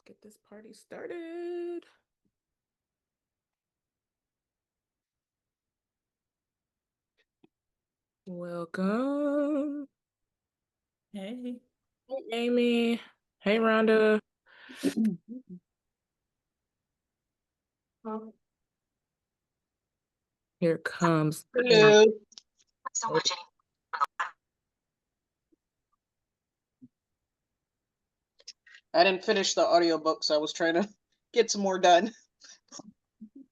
Get this party started. Welcome. Hey. Hey, Amy. Hey, Rhonda. Here comes. Hello. So much. I didn't finish the audiobook, so I was trying to get some more done.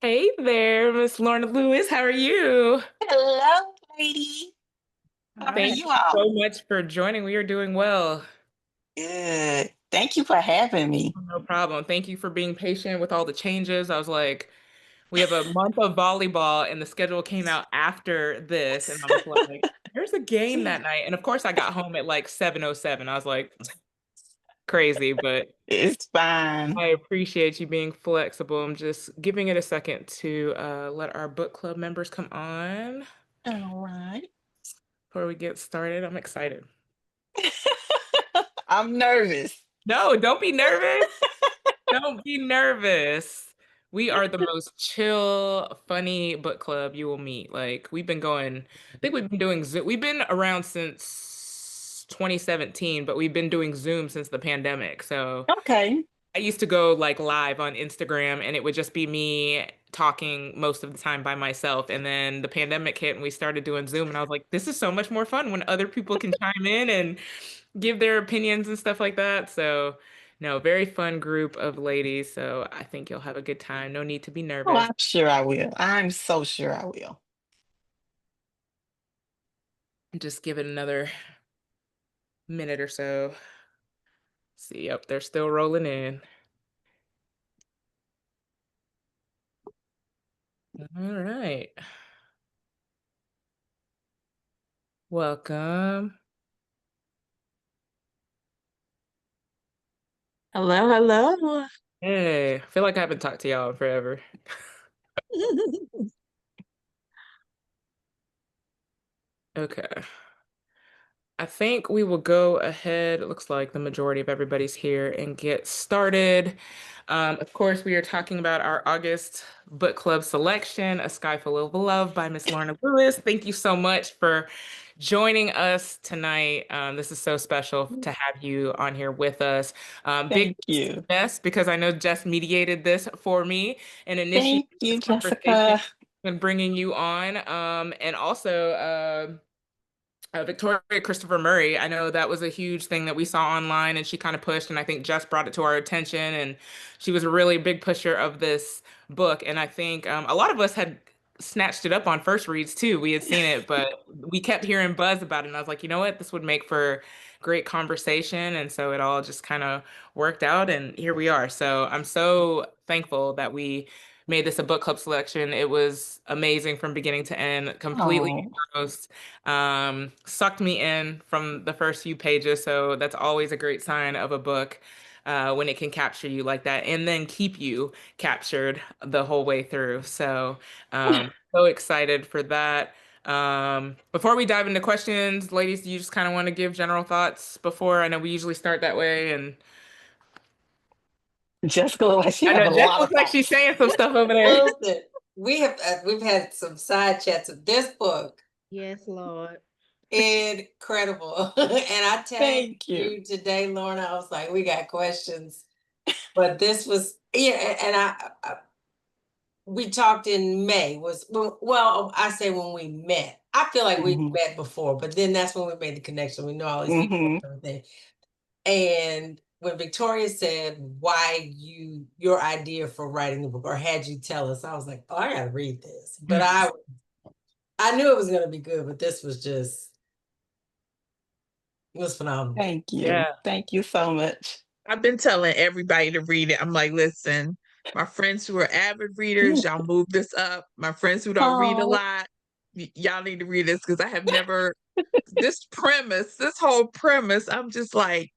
Hey there, Miss Lorna Lewis. How are you? Hello, lady. How are Thank you you all? so much for joining. We are doing well. Good. Thank you for having me. No problem. Thank you for being patient with all the changes. I was like, we have a month of volleyball, and the schedule came out after this, and I was like, there's a game that night. And of course, I got home at like 7:07. I was like, crazy, but It's fine. I appreciate you being flexible. I'm just giving it a second to let our book club members come on All right. before we get started. I'm excited. I'm nervous. No, don't be nervous. Don't be nervous. We are the most chill, funny book club you will meet. Like we've been going, I think we've been doing Zoom. We've been around since 2017, but we've been doing Zoom since the pandemic. So Okay. I used to go like live on Instagram and it would just be me talking most of the time by myself. And then the pandemic hit and we started doing Zoom and I was like, this is so much more fun when other people can chime in and give their opinions and stuff like that. So, no, very fun group of ladies. So I think you'll have a good time. No need to be Oh, nervous. I'm sure I will. I'm so sure I will. Just give it another minute or so. See, yep, they're still rolling in. All right. Welcome. Hello, hello. Hey, I feel like I haven't talked to y'all in forever. Okay. I think we will go ahead. It looks like the majority of everybody's here and get started. Of course, we are talking about our August book club selection, A Sky Full of Love by Miss Lorna Lewis. Thank you so much for joining us tonight. This is so special to have you on here with us. Big Thank you. Jess, because I know Jess mediated this for me and initiated Thank you, this conversation Jessica. and bringing you on. And also, Victoria Christopher Murray. I know that was a huge thing that we saw online, and she kind of pushed, and I think Jess brought it to our attention, and she was a really big pusher of this book. And I think a lot of us had snatched it up on first reads too. We had seen it, but we kept hearing buzz about it, and I was like, you know what, this would make for great conversation, and so it all just kind of worked out, and here we are. So I'm so thankful that we made this a book club selection. It was amazing from beginning to end, completely Oh, engrossed, sucked me in from the first few pages. So that's always a great sign of a book when it can capture you like that and then keep you captured the whole way through. So, so excited for that. Before we dive into questions, ladies, do you just kind of want to give general thoughts before? I know we usually start that way, and Jessica looks like she I have know a Jess lot of looks like she's thoughts. saying some stuff over there. Listen, we've had some side chats of this book. Yes, Lord. Incredible. And I tagged Thank you. you today, Lorna. I was like, we got questions. But this was and we talked in May was well, I say when we met. I feel like we Hmm. met before, but then that's when we made the connection. We know all these people Hmm. and everything. And when Victoria said why your idea for writing the book or had you tell us, I was like, oh, I gotta read this. But I knew it was gonna be good, but this was just it was phenomenal. Thank you. Yeah. Thank you so much. I've been telling everybody to read it. I'm like, listen, my friends who are avid readers, y'all move this up. My friends who don't read a Oh, lot, y'all need to read this because I have never, this whole premise, I'm just like,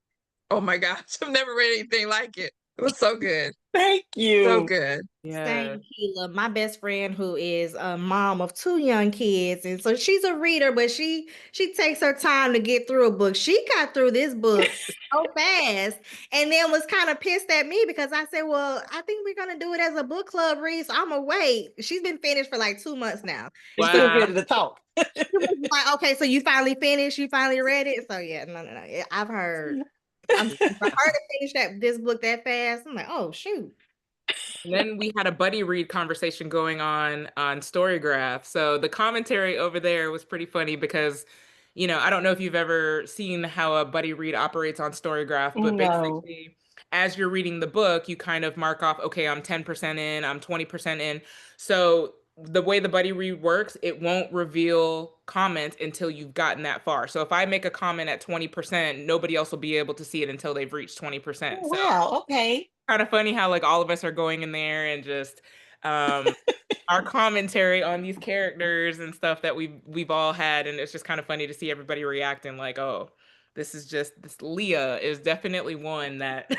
oh my gosh, I've never read anything like it. It was so good. Thank So you. good. Yeah. Same, Keela, my best friend who is a mom of two young kids, and so she's a reader, but she takes her time to get through a book. She got through this book so fast, and then was kind of pissed at me because I said, "Well, I think we're gonna do it as a book club read, so I'm gonna wait." She's been finished for like 2 months now. She's still Wow. ready to talk. She was like, "Okay, so you finally finished? You finally read it?" So yeah, no. I've heard. For her to finish this book that fast, I'm like, "Oh shoot." And then we had a buddy read conversation going on Storygraph. So the commentary over there was pretty funny because, I don't know if you've ever seen how a buddy read operates on Storygraph, but No. basically, as you're reading the book, you kind of mark off, okay, I'm 10% in, I'm 20% in. So the way the buddy read works, it won't reveal comments until you've gotten that far. So if I make a comment at 20%, nobody else will be able to see it until they've reached 20%. Oh, So wow. Okay. kind of funny how like all of us are going in there and just um our commentary on these characters and stuff that we've all had, and it's just kind of funny to see everybody reacting like, oh, this Leah is definitely one that Oh,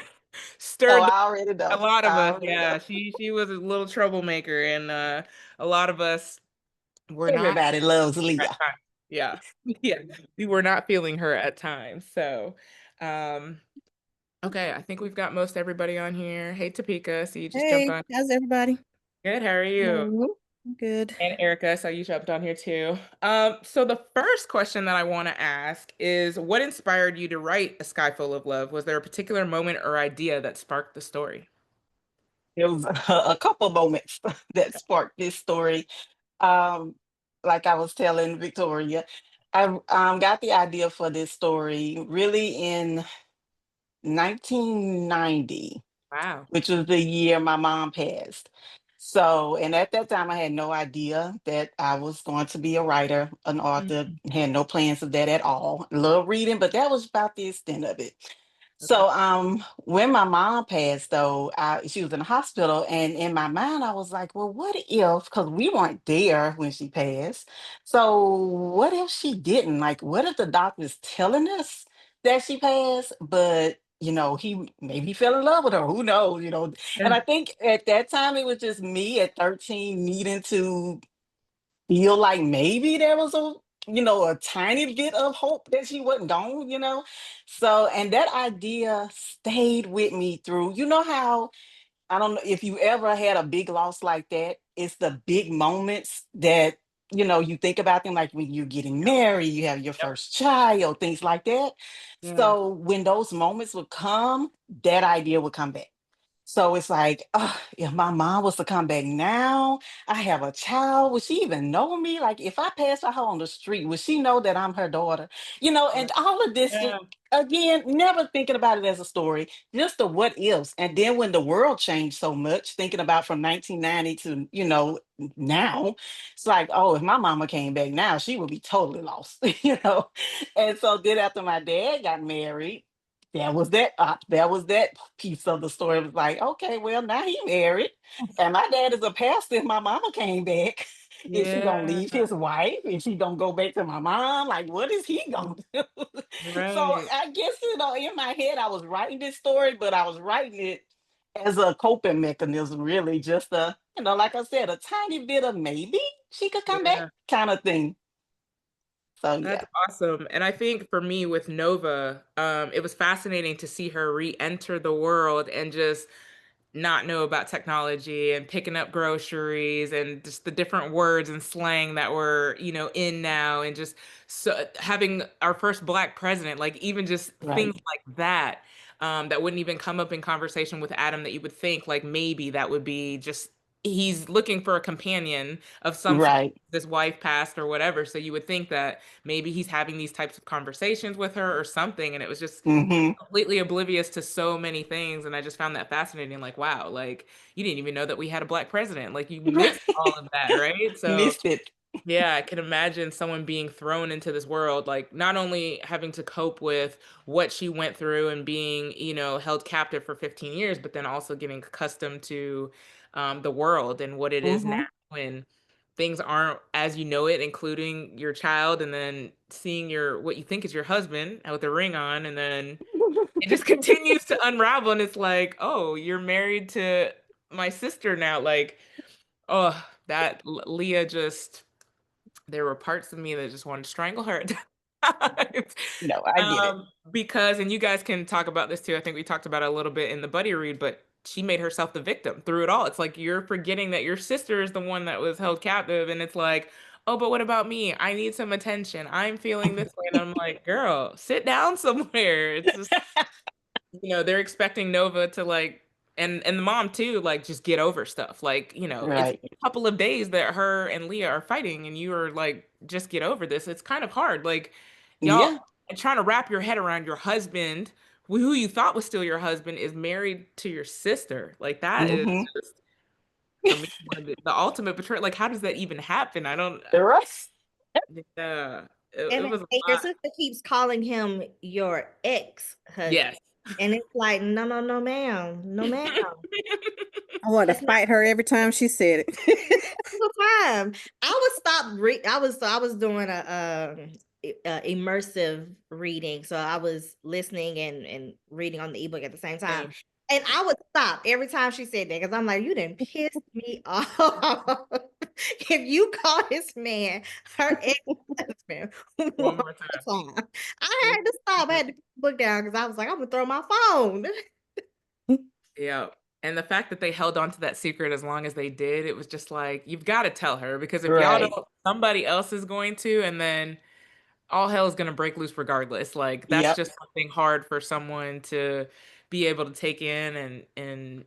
stirred I already a know. lot of I us. already know. Yeah, she was a little troublemaker, and a lot of us were not Everybody loves at Leah. times. Yeah. Yeah, we were not feeling her at times. So um okay, I think we've got most everybody on here. Hey, Topeka, so you just jumped Hey, on. how's everybody? Good, how are you? Mhm. Good. And Erica, so you jumped on here too. So the first question that I want to ask is, what inspired you to write A Sky Full of Love? Was there a particular moment or idea that sparked the story? There was a couple moments that sparked this story. Um, like I was telling Victoria, I got the idea for this story really in 1990, Wow. which was the year my mom passed. So, and at that time, I had no idea that I was going to be a writer, an author, Mhm. had no plans of that at all. Love reading, but that was about the extent of it. Okay. So, when my mom passed, though, she was in the hospital, and in my mind, I was like, "Well, what if?" Because we weren't there when she passed. So, what if she didn't? Like, what if the doctor's telling us that she passed, but he maybe fell in love with her? Who knows? And Yeah. I think at that time it was just me at 13 needing to feel like maybe there was a tiny bit of hope that she wasn't gone. So, and that idea stayed with me through, how, I don't know if you ever had a big loss like that. It's the big moments that, you think about them, like when you're getting married, you have your Yep. first child, things like that. Yeah. So when those moments would come, that idea would come back. So it's like, if my mom was to come back now, I have a child. Would she even know me? Like, if I pass by her on the street, would she know that I'm her daughter? And all of this, Yeah. again, never thinking about it as a story, just the what ifs. And then when the world changed so much, thinking about from 1990 to, now, it's like, oh, if my mama came back now, she would be totally lost, And so then after my dad got married, that was that piece of the story. It was like, okay, well, now he married, and my dad is a pastor. If my mama came back, is he gonna Yeah. leave his wife? Is he gonna go back to my mom? Like, what is he gonna do? So Right. I guess in my head, I was writing this story, but I was writing it as a coping mechanism, really, just like I said, a tiny bit of maybe she could come back Yeah. kind of thing. So That's yeah. awesome. And I think for me with Nova, it was fascinating to see her re-enter the world and just not know about technology and picking up groceries and just the different words and slang that were, in now, and just so having our first black president, like even just things Right. like that, that wouldn't even come up in conversation with Adam, that you would think like maybe that would be just he's looking for a companion of some sort. Right. This wife passed or whatever, so you would think that maybe he's having these types of conversations with her or something, and it was just Hmm. completely oblivious to so many things. And I just found that fascinating, like, wow, like you didn't even know that we had a black president, like you missed all of that, right? So Missed it. yeah, I can imagine someone being thrown into this world, like not only having to cope with what she went through and being, held captive for 15 years, but then also getting accustomed to the world and what it is now, Hmm. and things aren't as you know it, including your child, and then seeing your what you think is your husband with a ring on, and then it just continues to unravel, and it's like, oh, you're married to my sister now. Like, oh, that Leah just, there were parts of me that just wanted to strangle her at times. No, I get it. Because, and you guys can talk about this too. I think we talked about it a little bit in the buddy read, but she made herself the victim through it all. It's like you're forgetting that your sister is the one that was held captive, and it's like, oh, but what about me? I need some attention. I'm feeling this way, and I'm like, girl, sit down somewhere. It's just, they're expecting Nova to like, and the mom too, like just get over stuff. Like, it's Right. a couple of days that her and Leah are fighting, and you are like, just get over this. It's kind of hard. Like, y'all Yeah. trying to wrap your head around your husband, who you thought was still your husband, is married to your sister. Like that is Mm-hmm. just, for me, one of the ultimate betrayal. Like, how does that even happen? I don't. Right. Yeah, it And was a your lot. sister keeps calling him your ex-husband. Yes. And it's like, no, no, no, ma'am. No, ma'am. I wanted to That's not fight her every time she said it. the time. I was doing a immersive reading. So I was listening and reading on the ebook at the same time. Same. And I would stop every time she said that because I'm like, you didn't piss me off. If you call this man her ex-husband One one more time. more time, I had to stop. I had to put the book down because I was like, I'm gonna throw my phone. Yeah. And the fact that they held on to that secret as long as they did, it was just like, you've got to tell her, because if y'all Right. don't, somebody else is going to, and then all hell is going to break loose regardless. Like, that's Yep. just something hard for someone to be able to take in. And,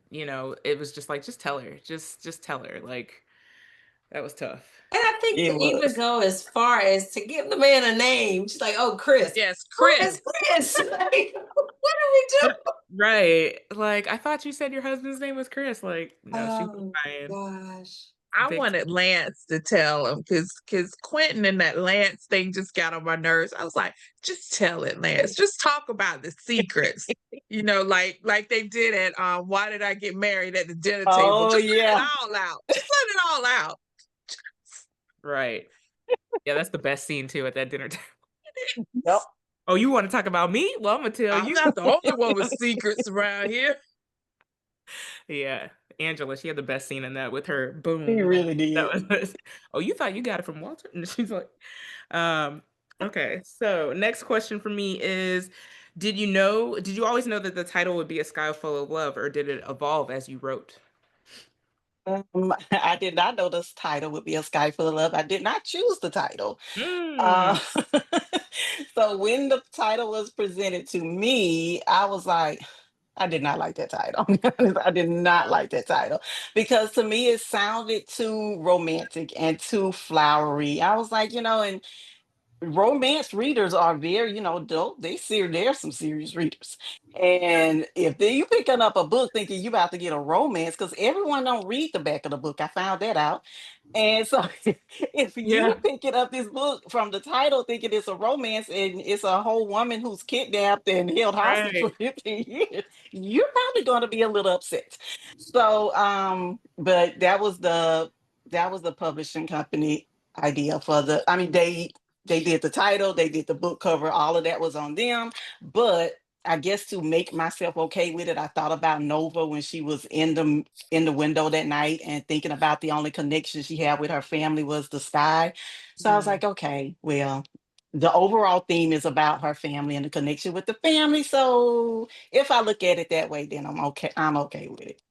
it was just like, just tell her, just tell her. Like, that was tough. And I think It to even was. go as far as to give the man a name. She's like, oh, Chris. Yes, Who Chris. is Chris? Like, what are we doing? Right. Like, I thought you said your husband's name was Chris. Like, no, she was Oh, fine. gosh. I Big wanted Lance to tell him because Quentin and that Lance thing just got on my nerves. I was like, just tell it, Lance. Just talk about the secrets. Like they did at Why Did I Get Married at the dinner table. Oh Just let it yeah. all out. Just let it all out. Right. Yeah, that's the best scene too at that dinner table. Yep. Oh, you want to talk about me? Well, I'm gonna tell I'm you. not the only one with secrets around here. Yeah, Angela, she had the best scene in that with her boom. He Like, really did. that was, oh, you thought you got it from Walter? And she's like, um, okay. So next question for me is, did you always know that the title would be A Sky Full of Love, or did it evolve as you wrote? I did not know this title would be A Sky Full of Love. I did not choose the title. Mm, Uh, so when the title was presented to me, I was like, I did not like that title. I did not like that title because to me it sounded too romantic and too flowery. I was like, and romance readers are very, they're some serious readers. And if you picking up a book thinking you about to get a romance, because everyone don't read the back of the book, I found that out. And so if you yeah, picking up this book from the title thinking it's a romance and it's a whole woman who's kidnapped and held hostage for right. 15 years, you're probably going to be a little upset. So but that was the publishing company idea for they did the title, they did the book cover, all of that was on them. But I guess to make myself okay with it, I thought about Nova when she was in the window that night and thinking about the only connection she had with her family was the sky. So I was Mhm. like, okay, well, the overall theme is about her family and the connection with the family. So if I look at it that way, then I'm okay. I'm okay with it.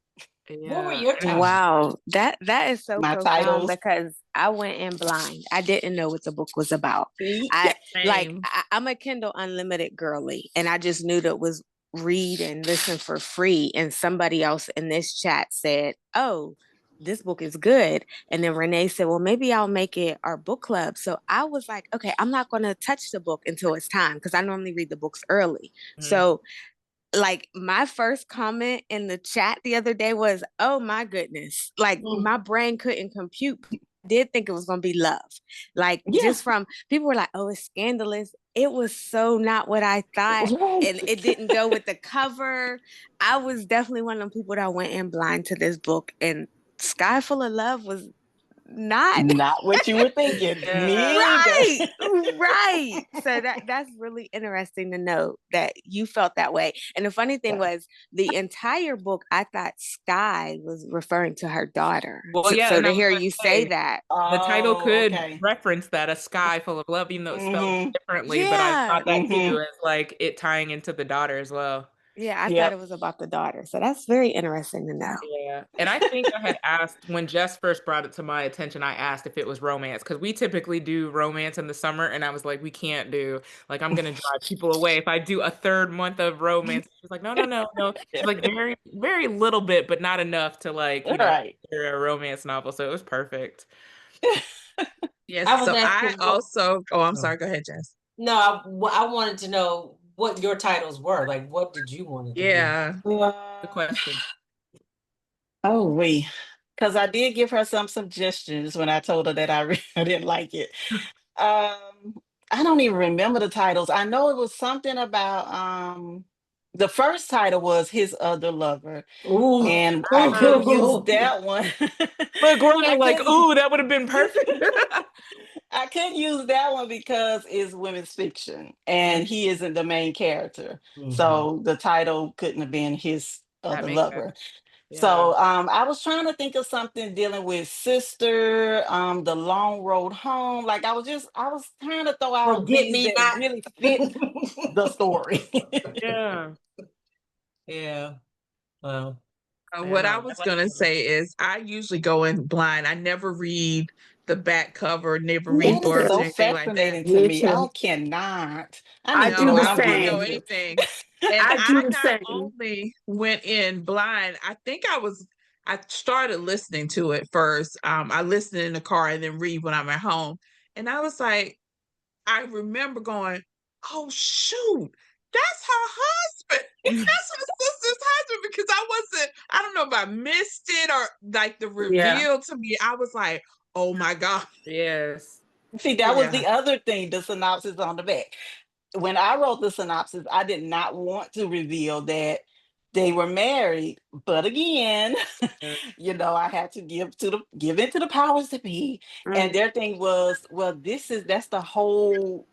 What were Yeah. your And titles? Wow, that is so My profound titles, because I went in blind. I didn't know what the book was about. see, I Same. I'm a Kindle Unlimited girly, and I just knew that it was read and listen for free. And somebody else in this chat said, "Oh, this book is good." And then Renee said, "Well, maybe I'll make it our book club." So I was like, "Okay, I'm not going to touch the book until it's time because I normally read the books early." mhm. So like my first comment in the chat the other day was, "Oh my goodness!" Like Mm, my brain couldn't compute. I did think it was gonna be love, like yeah, just from people were like, "Oh, it's scandalous." It was so not what I thought, and right. it didn't go with the cover. I was definitely one of them people that went in blind to this book, and Sky Full of Love was not what you were thinking. Yeah. Me right, either. right. So that's really interesting to know that you felt that way. And the funny thing was, the entire book, I thought Sky was referring to her daughter. Well, yeah, So and I to was hear gonna you say say that, the title Oh, could okay. reference that, a sky full of love, even though it's spelled Mm-hmm. differently. But I yeah, thought that Mm-hmm. too, as like it tying into the daughter as well. yeah, I thought Yep. it was about the daughter. So that's very interesting to know. Yeah. And I think I had asked when Jess first brought it to my attention, I asked if it was romance because we typically do romance in the summer. And I was like, we can't do, like, I'm going to drive people away if I do a third month of romance. She's like, no, no, no, no. She's like, very, very little bit, but not enough to, like, All right. consider a romance novel. So it was perfect. Yes. I was So I asking what. also, oh, I'm Oh. sorry. Go ahead, Jess. No, I wanted to know what your titles were. Like, what did you want it to be? Yeah. The question. Oh, wait. Because I did give her some suggestions when I told her that I didn't like it. I don't even remember the titles. I know it was something about the first title was His Other Lover, Ooh. and I couldn't use Ooh. that one. Look, we're I like, couldn't ooh, that would have been perfect. I couldn't use that one because it's women's fiction and he isn't the main character. Mhm. So the title couldn't have been His That Other makes sense. Lover. Yeah. So I was trying to think of something dealing with sister, the long road home. Like I was trying to throw out Forget things me that not. really fit the story. Yeah. Yeah. Well, I What I know. was I like gonna the say is I usually go in blind. I never read the back cover, never Me read That is blurbs or so too. anything like that. fascinating to Me me. I too. cannot. I I need to do know No, the what I I'm getting wouldn't know same. into. anything. And I do I the not same. only went in blind, I started listening to it first. I listened in the car and then read when I'm at home. And I was like, I remember going, oh shoot, that's her husband. That's her sister's husband because I don't know if I missed it or like the Yeah. reveal to me. I was like, oh my God. Yes. See, that was Yeah. the other thing, the synopsis on the back. When I wrote the synopsis, I did not want to reveal that they were married. But again, Yeah. I had to give into the powers that be. And Mm. their thing was, well, that's the whole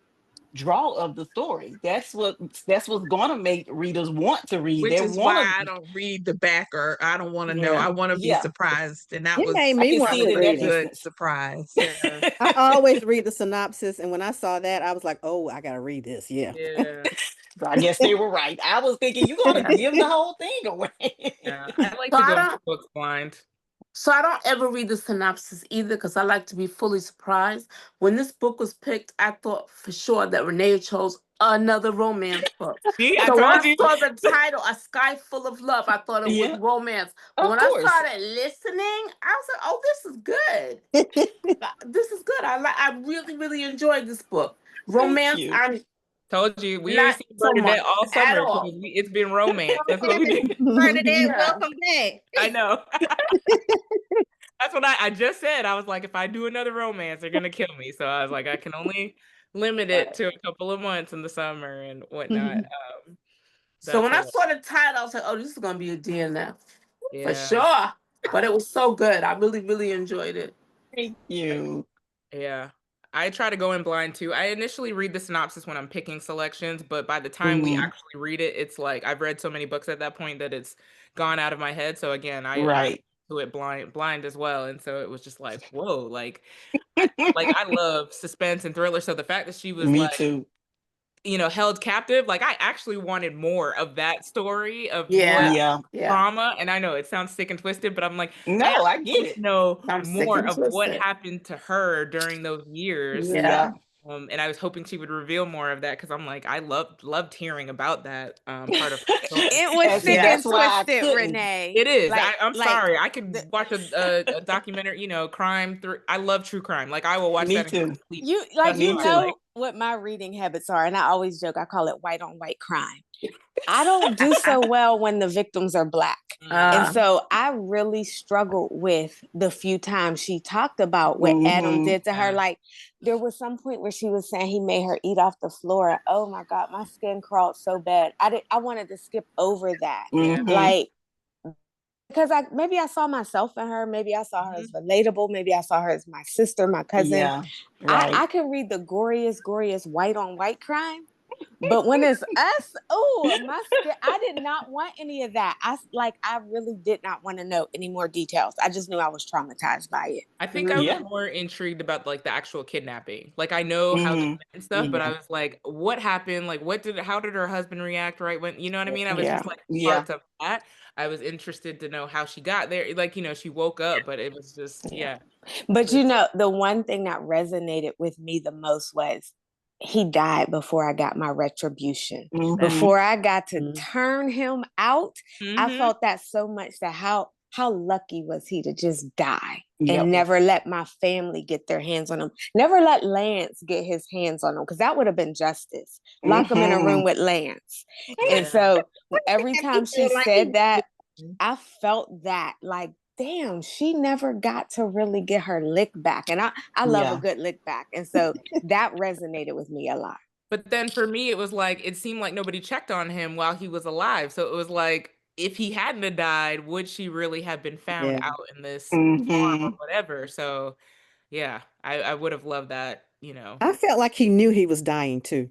draw of the story. That's what's gonna make readers want to read. Which They is why wanna I don't read the backer. I don't want to know. Yeah. I want to be yeah, surprised. And that It made was I me can want see that it to was in a that read it. good instance. surprise. Yeah. I always read the synopsis, and when I saw that, I was like, "Oh, I gotta read this." Yeah. Yeah. So I guess they were right. I was thinking you're gonna Yeah. give the whole thing away. Yeah. I like So to I go into don't books blind. so I don't ever read the synopsis either because I like to be fully surprised. When this book was picked, I thought for sure that Renee chose another romance book. See, I So when I told you. saw the title, A Sky Full of Love, I thought it was Yeah, romance. But of when I course. started listening, I was like, oh, this is good. This is good. I really, really enjoyed this book. Thank Romance, you. I'm Told you. We ain't not seen so Bernadette much all at summer because all. it's been romance. That's what we did. Bernadette, Yeah. welcome back. I know. That's what I just said. I was like, if I do another romance, they're gonna kill me. So I was like, I can only limit it Right. to a couple of months in the summer and whatnot. So That's when I hilarious. saw the title, I was like, oh, this is gonna be a DNF for Yeah. sure. But it was so good. I really, really enjoyed it. Thank you. Yeah. I try to go in blind too. I initially read the synopsis when I'm picking selections, but by the time we Mhm. actually read it, it's like I've read so many books at that point that it's gone out of my head. So again, I Right. do it blind as well. And so it was just like, whoa, like I love suspense and thriller. So the fact that she was Me like, too. held captive, like I actually wanted more of that story of what Yeah. Yeah. Yeah. trauma. And I know it sounds sick and twisted, but I'm like, I No, I actually get want to it. know I'm sick more and of what twisted. happened to her during those years. Yeah. Yeah. And I was hoping she would reveal more of that because I'm like, I loved hearing about that part of her story. It was And see, sick Yeah. and that's why I twisted, couldn't. Renee. It is. Like, I'm like sorry. I the, could watch a documentary, crime through. I love true crime. Like I will watch Me that and go to too. sleep. you like Just Me you fine. too. Like know what my reading habits are, and I always joke. I call it white on white crime. I don't do so well when the victims are Black. And mm, Uh, so I really struggled with the few times she talked about what Adam Hmm. did to her. yeah, Like there was some point where she was saying he made her eat off the floor. Oh my God, my skin crawled so bad. I wanted to skip over that. yeah, Hmm. Like because maybe I saw myself in her, maybe I saw her as relatable, maybe I saw her as my sister, my cousin. Yeah, right. I can read the goriest white on white crime. But when it's us, I did not want any of that. I really did not want to know any more details. I just knew I was traumatized by it. I think I was Yeah. more intrigued about like the actual kidnapping. Like I know how they Mhm. met and stuff, but I Yeah. was like, what happened? Like how did her husband react right when, you know what I mean? I was Yeah. just like Yeah. parts of that. I was interested to know how she got there. Like, she woke up, but it was just, Yeah. yeah. But the one thing that resonated with me the most was he died before I got my retribution. Mhm. Before I got to Mhm. turn him out, I Mhm. felt that so much, that how lucky was he to just die Yep. and never let my family get their hands on him. Never let Lance get his hands on him, because that would have been justice. Lock him in a room with Lance. And Yeah. so every And time he she felt like said he that, Mhm. I felt that, like, damn, she never got to really get her lick back. And I love a Yeah. good lick back. And so that resonated with me a lot. But then for me, it was like, it seemed like nobody checked on him while he was alive. So it was like, if he hadn't have died, would she really have been found Yeah. out in this farm or Mhm. whatever? So yeah, I would have loved that, I felt like he knew he was dying too,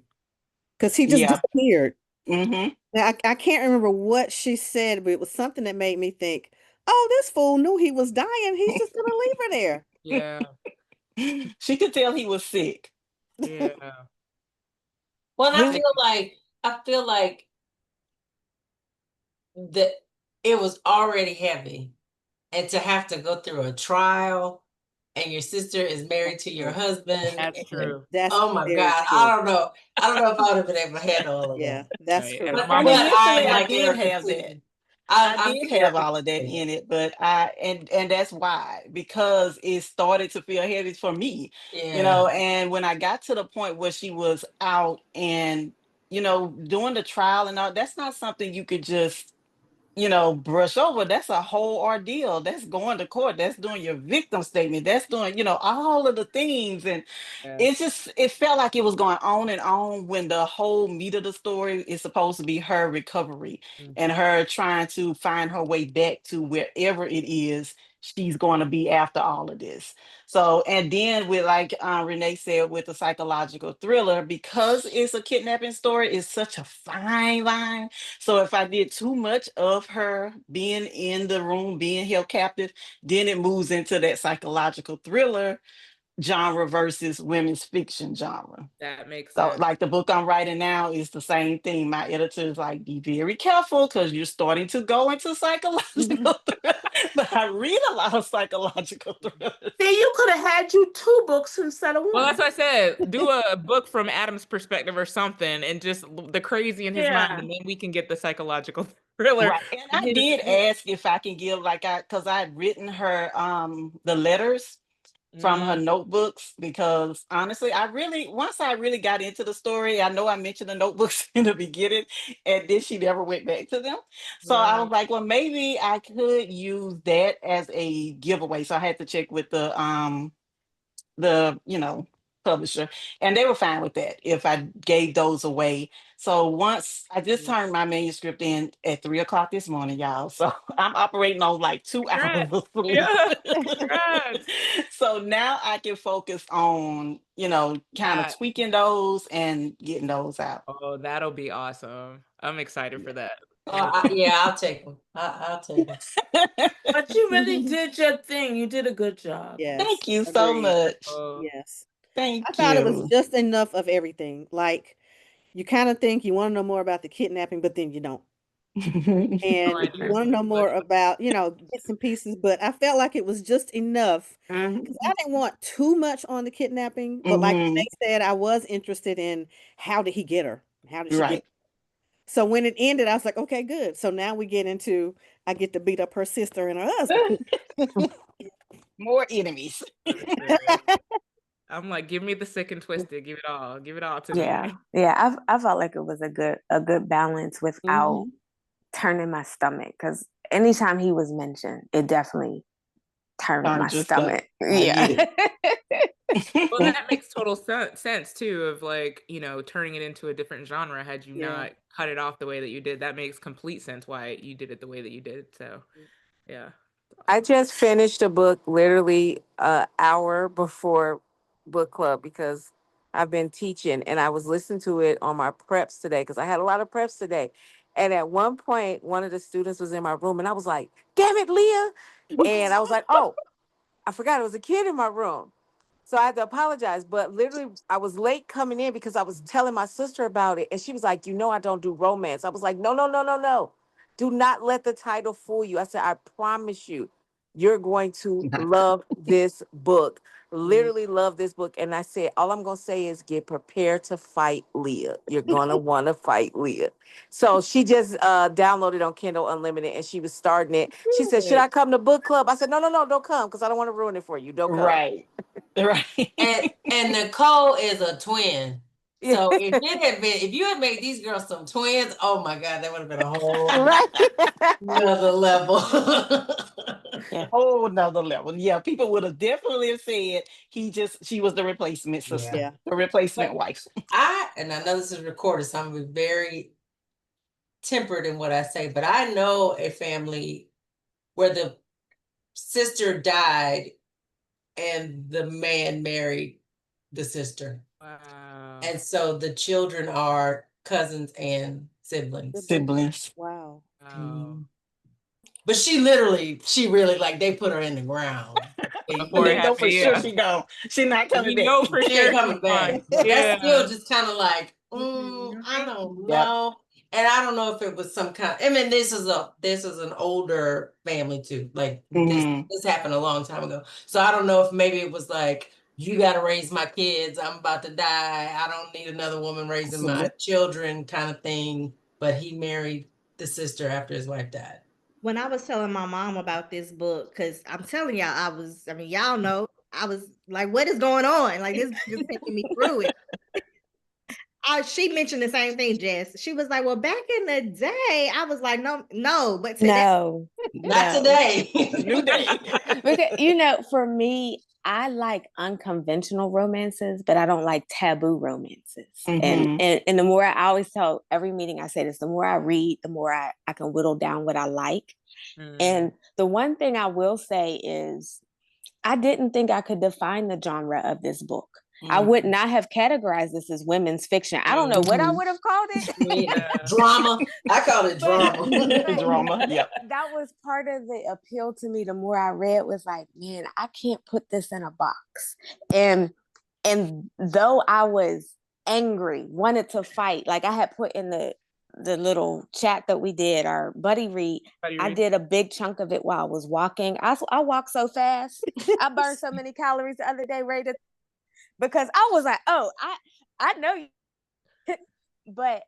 because he just Yeah. disappeared. Mhm. Now, I can't remember what she said, but it was something that made me think, oh, this fool knew he was dying. He's just going to leave her there. Yeah, She could tell he was sick. yeah. Well, He I feel like that it was already heavy, and to have to go through a trial, and your sister is married to your husband. That's true. That's Oh my very God, true. I don't know if I would have been able to handle all of Yeah, that. that's Right. And true. her Well, mama But was initially I'm I like did her have that. completely. I I'm did have completely all of that with in it. it, but and that's why, because it started to feel heavy for me, Yeah. and when I got to the point where she was out and doing the trial and all, that's not something you could just brush over. That's a whole ordeal. That's going to court. That's doing your victim statement. That's doing, all of the things. And Yeah. it felt like it was going on and on, when the whole meat of the story is supposed to be her recovery and Mhm. her trying to find her way back to wherever it is she's going to be after all of this. So, and then with, like Renee said, with the psychological thriller, because it's a kidnapping story, it's such a fine line. So if I did too much of her being in the room, being held captive, then it moves into that psychological thriller genre versus women's fiction genre. That makes So, sense. like the book I'm writing now is the same thing. My editor is like, be very careful because you're starting to go into psychological thrillers. But I read a lot of psychological thrillers. See, you could have had you 2 books instead of Well, that's one. what I said. Do a book from Adam's perspective or something, and just the crazy in his mind, Yeah. and then we can get the psychological thriller Right. And in I his. did ask if I can give, like, because I had written her the letters from her Mm, notebooks, because honestly, once I really got into the story, I know I mentioned the notebooks in the beginning, and then she never went back to them. So I was right. like, well, maybe I could use that as a giveaway. So I had to check with the publisher, and they were fine with that if I gave those away. So once I just Mm. turned my manuscript in at 3 o'clock this morning, y'all. So I'm operating on like 2 hours Congrats. of sleep. Yeah. Congrats. So now I can focus on, kind of That. tweaking those and getting those out. Oh, that'll be awesome. I'm excited for that. Oh, yeah, I'll take them. I'll take them. But you really did your thing. You did a good job. Yes, Thank you so agreed. much. Oh, Yes. I Thank thought it was you. just enough of everything. Like, you kind of think you want to know more about the kidnapping, but then you don't. no, And I you do. want to know more about, bits and pieces, but I felt like it was just enough, because I Mhm. didn't want too much on the kidnapping, but like Mhm. they said, I was interested in, how did he get her? How did she get Right. her? So when it ended, I was like, okay, good. So now we get into, I get to beat up her sister and her husband. More enemies. For sure. I'm like, give me the sick and twisted. Give it all. Give it all to me. Yeah. Yeah. I felt like it was a good balance without Mhm. turning my stomach, because anytime he was mentioned, it definitely turned my Aren't just stomach. I get Yeah. it. Well, that makes total sense too, of like, turning it into a different genre had you Yeah. not cut it off the way that you did. That makes complete sense why you did it the way that you did. So, Yeah. I just finished a book literally an hour before book club because I've been teaching and I was listening to it on my preps today because I had a lot of preps today. And at one point, one of the students was in my room and I was like, damn it, Leah. And I was like, oh, I forgot it was a kid in my room. So I had to apologize, but literally I was late coming in because I was telling my sister about it. And she was like, I don't do romance. I was like, no, no, no, no, no. Do not let the title fool you. I said, I promise you, you're going to love this book. Literally love this book. And I said, all I'm going to say is get prepared to fight Leah. You're going to want to fight Leah. So she just downloaded on Kindle Unlimited and she was starting it. She said, should I come to book club? I said, no, no, no, don't come because I don't want to ruin it for you. Don't come. Right. Right. And Nicole is a twin. So if you had made these girls some twins, oh my God, that would have been a whole another level. Whole nother level. Yeah, people would have definitely said she was the replacement sister, Yeah. the replacement But wife. I know this is recorded, so I'm gonna be very tempered in what I say, but I know a family where the sister died and the man married the sister. Wow. And so the children are cousins and siblings. Siblings. Wow. But she really like they put her in the ground. Before They it know for happened, sure yeah. she gone. She not We coming back. know for She sure ain't coming she's back. fine. But that's Yeah. still just kind of like, I don't Yep. know. And I don't know if it was some kind. I mean, this is an older family too. Like this happened a long time ago. So I don't know if maybe it was like, you got to raise my kids. I'm about to die. I don't need another woman raising my children, kind of thing. But he married the sister after his wife died. When I was telling my mom about this book, because I'm telling y'all, y'all know, I was like, what is going on? Like, this just taking me through it. She mentioned the same thing, Jess. She was like, well, back in the day, I was like, no, but today. No, Not today. New day. Because, for me, I like unconventional romances, but I don't like taboo romances. And the more I always tell every meeting I say this, the more I read, the more I can whittle down what I like. And the one thing I will say is I didn't think I could define the genre of this book. I would not have categorized this as women's fiction. I don't know what I would have called it. Drama. I call it drama. Drama. Yep. That was part of the appeal to me. The more I read was like, man, I can't put this in a box. And though I was angry, wanted to fight, like I had put in the little chat that we did, our buddy read. I did a big chunk of it while I was walking. I walk so fast. I burned so many calories the other day, because I was like, oh, I know you. But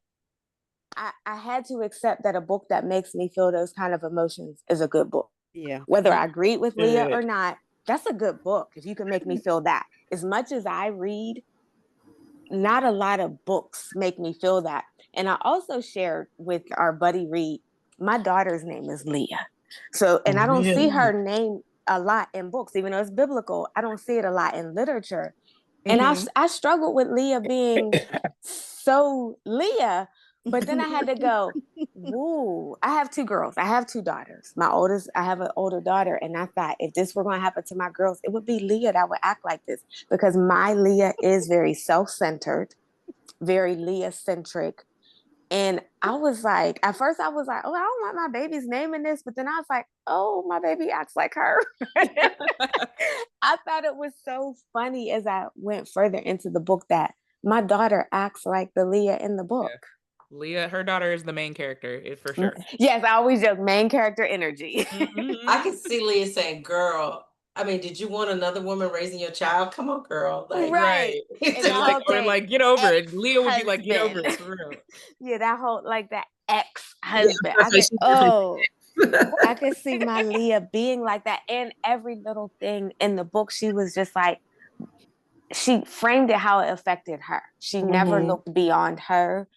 I had to accept that a book that makes me feel those kind of emotions is a good book. Yeah. Whether I agreed with Leah or not, that's a good book if you can make me feel that. As much as I read, not a lot of books make me feel that. And I also shared with our buddy Reed, my daughter's name is Leah. So, and I don't see her name a lot in books, even though it's biblical. I don't see it a lot in literature. And I struggled with Leah being so Leah, but then I had to go, woo. I have two girls. I have two daughters. I have an older daughter. And I thought if this were going to happen to my girls, it would be Leah that would act like this, because my Leah is very self-centered, very Leah-centric. And I was like, at first I was like, oh, I don't want my baby's name in this. But then I was like, oh, my baby acts like her. I thought it was so funny as I went further into the book that my daughter acts like the Leah in the book. Yeah. Leah, her daughter is the main character, for sure. Yes, I always joke, main character energy. I can see Leah saying, girl, I mean, did you want another woman raising your child? Come on, girl. Like, right. Or like, get over it. Leah would be like, get over it, for real. Yeah, that whole, like, that ex-husband. I could see my Leah being like that. And every little thing in the book, she was just like, she framed it how it affected her. She never looked beyond her,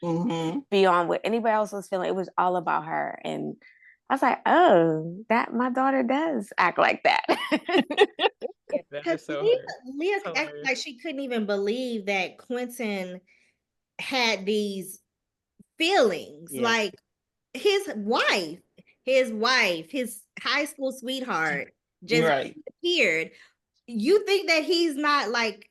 beyond what anybody else was feeling. It was all about her. And I was like, oh, that my daughter does act like that. Because Leah acted like she couldn't even believe that Quentin had these feelings. Like, his wife, his wife, his high school sweetheart, just Right. disappeared. You think that he's not like,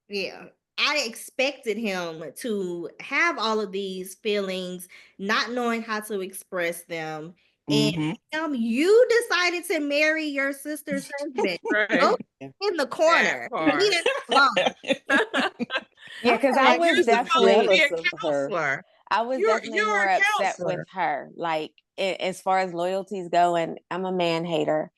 yeah. I expected him to have all of these feelings, not knowing how to express them. And you decided to marry your sister's husband. Go Right. in the That corner. Leave part. it alone. Yeah, because felt I like was You're supposed to be definitely, a counselor. I was definitely You're more a upset with counselor. her. Like, as far as loyalties go, and I'm a man hater.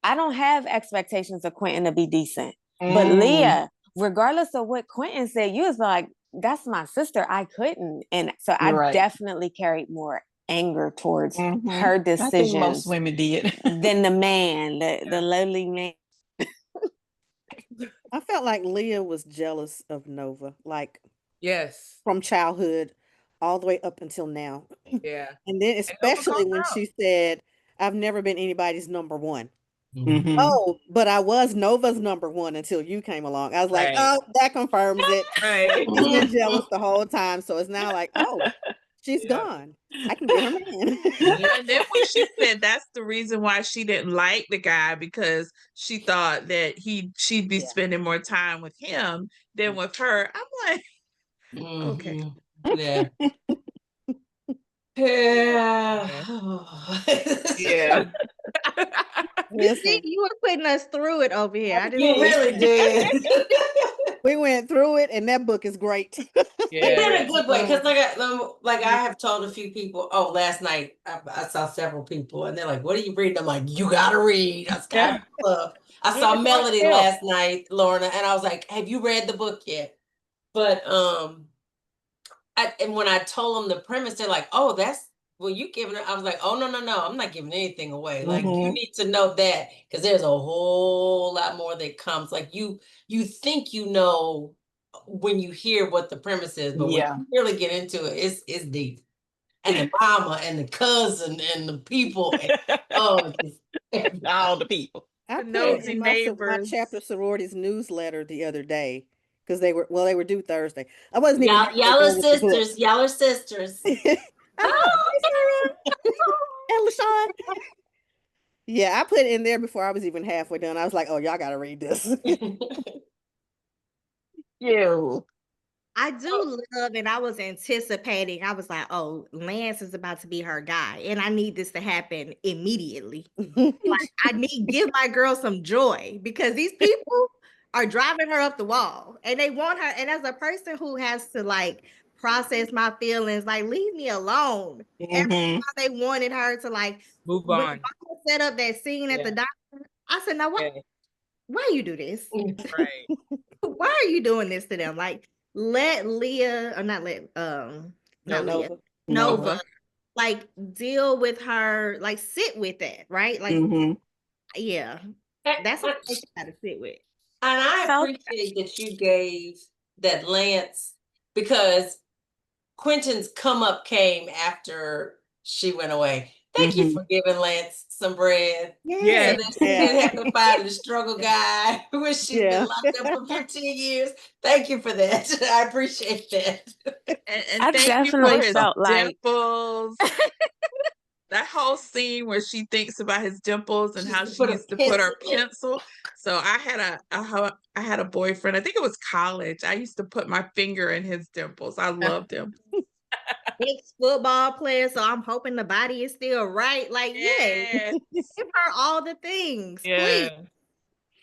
I don't have expectations of Quentin to be decent. But Leah, regardless of what Quentin said, you was like, that's my sister. I couldn't. And so I Right. definitely carried more anger towards her I think most decisions women did. than the man, the lowly man. I felt like Leah was jealous of Nova, like Yes. from childhood all the way up until now. Yeah. And then And Nova especially called when her out. she said, I've never been anybody's number one. Mhm. Oh, but I was Nova's number one until you came along. I was like, Right. oh, that confirms it. Right. She's been jealous the whole time. So it's now like, oh, she's Yeah. gone. I can get her man. And then when she said that's the reason why she didn't like the guy because she thought that she'd be Yeah. spending more time with him than with her. I'm like, okay. Yeah. Yeah. Yeah. You see, Listen, you were putting us through it over here. I just You really did. we went through it, and that book is great. And in Yeah. a good way, because like I have told a few people. Oh, last night I saw several people, and they're like, "What are you reading?" I'm like, "You gotta read." I saw Melody last night, Lorna, and I was like, "Have you read the book yet?" But and when I told them the premise, they're like, "Oh, that's well, you giving it." I was like, "Oh no, I'm not giving anything away. Like you need to know that because there's a whole lot more that comes. Like you think you know when you hear what the premise is, but when you really get into it, it's deep. And the mama and the cousin and the people, and, oh, All the people. I The put it nosy in my neighbors. chapter sororities newsletter the other day because they were due Thursday. I wasn't even halfway y'all are done with the book. sisters. Y'all are sisters. Oh, hey, Sarah and LaShawn. Yeah, I put it in there before I was even halfway done. I was like, oh, y'all got to read this. You. I do love, and I was anticipating. I was like, "Oh, Lance is about to be her guy, and I need this to happen immediately. Like, I need give my girl some joy because these people are driving her up the wall, and they want her. And as a person who has to like process my feelings, like leave me alone. Every time they wanted her to like Move when on. Mama set up that scene at the Yeah. doctor, I said, "Now Yeah. why you do this? Right. Why are you doing this to them? Like, let Leah or not let not Leah, Nova. Nova, like deal with her, like sit with that, right? Like, yeah, that's what she got to sit with." And I appreciate that you gave that Lance because Quentin's come up came after she went away. Thank you for giving Lance some bread. Yeah. So that she didn't have to find the struggle guy who she's been Yeah. locked up for 15 years. Thank you for that. I appreciate that. And I thank you for definitely his felt like dimples. That whole scene where she thinks about his dimples and She how used to she put a used to put her pencil in. pencil. So I had a boyfriend. I think it was college. I used to put my finger in his dimples. I loved him. Ex-football player, so I'm hoping the body is still right. Like, yeah, Yes. give her all the things, please. Yeah.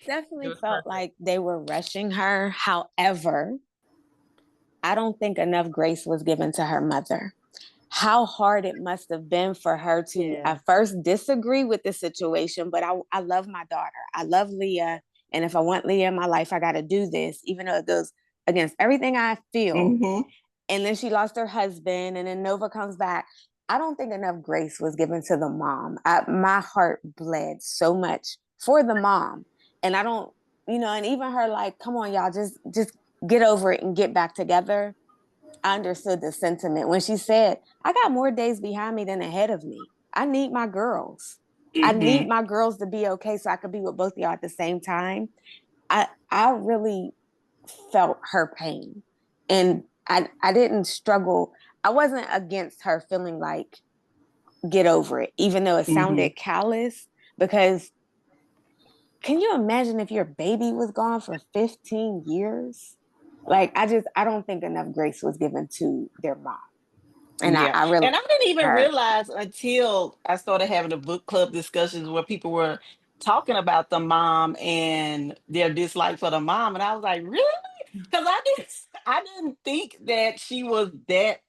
It definitely was felt perfect. like they were rushing her. However, I don't think enough grace was given to her mother. How hard it must have been for her to at first disagree with the situation, but I love my daughter. I love Leah. And if I want Leah in my life, I got to do this, even though it goes against everything I feel. And then she lost her husband, and then Nova comes back. I don't think enough grace was given to the mom. My heart bled so much for the mom. And I don't, and even her like, come on, y'all, just get over it and get back together. I understood the sentiment when she said, I got more days behind me than ahead of me. I need my girls. I need my girls to be okay so I could be with both of y'all at the same time. I really felt her pain. And I didn't struggle. I wasn't against her feeling like get over it, even though it sounded callous. Because can you imagine if your baby was gone for 15 years? Like, I don't think enough grace was given to their mom. And Yeah. I really, And I didn't even her. realize until I started having the book club discussions where people were talking about the mom and their dislike for the mom. And I was like, really? Because I didn't think that she was that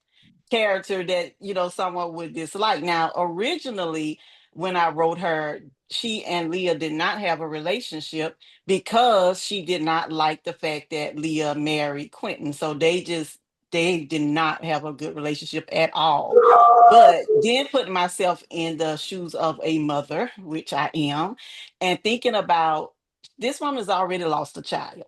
character that, you know, someone would dislike. Now, originally, when I wrote her, she and Leah did not have a relationship because she did not like the fact that Leah married Quentin. So they did not have a good relationship at all. But then putting myself in the shoes of a mother, which I am, and thinking about this woman's already lost a child.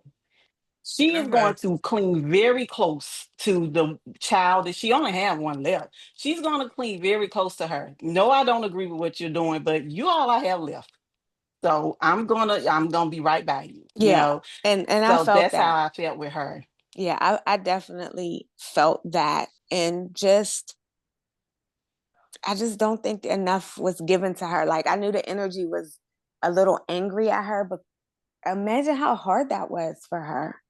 She is going to cling very close to the child that she only had one left. She's going to cling very close to her. No, I don't agree with what you're doing, but you all I have left. So I'm gonna be right by you. You Yeah. know. And I So felt that's that. how I felt with her. Yeah, I definitely felt that. And I just don't think enough was given to her. Like, I knew the energy was a little angry at her, but imagine how hard that was for her.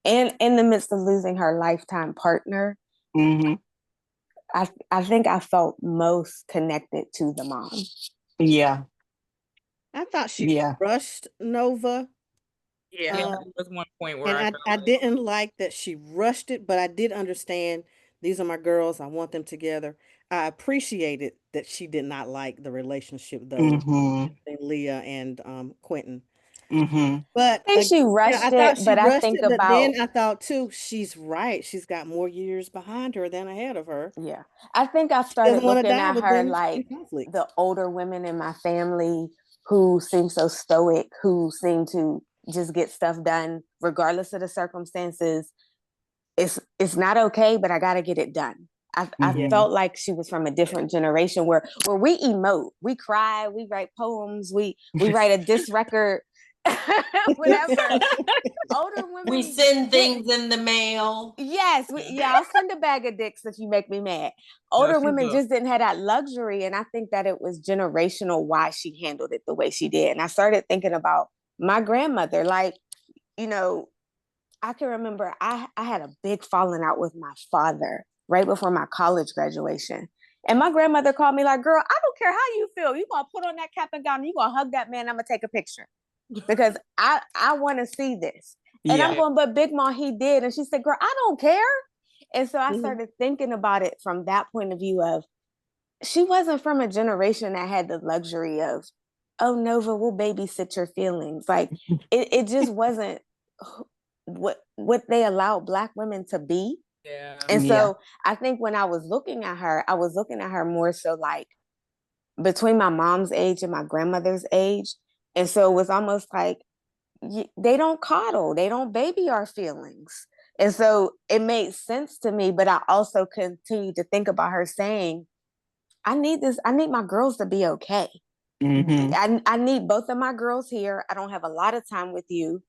And in the midst of losing her lifetime partner, I think I felt most connected to the mom. Yeah. I thought she rushed Nova. Yeah, that was one point where And I didn't like that she rushed it, but I did understand these are my girls. I want them together. I appreciated that she did not like the relationship though between Leah and Quentin. But I think she rushed I thought it, she but I rushed think it, but then about I thought too, she's right. She's got more years behind her than ahead of her. Yeah. I think I She started doesn't want to looking die at with her them like conflicts. the older women in my family who seem so stoic, who seem to just get stuff done regardless of the circumstances. It's not okay, but I got to get it done. I felt like she was from a different generation where we emote, we cry, we write poems, we write a diss record, whatever. Older women, we send things in the mail. Yes, I'll send a bag of dicks if you make me mad. Older women just didn't have that luxury, and I think that it was generational why she handled it the way she did. And I started thinking about my grandmother. Like, you know, I can remember I had a big falling out with my father right before my college graduation. And my grandmother called me like, girl, I don't care how you feel. You gonna put on that cap and gown, you gonna hug that man, I'm gonna take a picture. Because I want to see this. And I'm going, but Big Mom, he did. And she said, girl, I don't care. And so I started thinking about it from that point of view of she wasn't from a generation that had the luxury of, oh, Nova, we'll babysit your feelings. Like it just wasn't what they allowed Black women to be. Yeah. And so I think when I was looking at her more so like between my mom's age and my grandmother's age. And so it was almost like they don't coddle, they don't baby our feelings. And so it made sense to me, but I also continued to think about her saying, I need my girls to be okay. I need both of my girls here. I don't have a lot of time with you.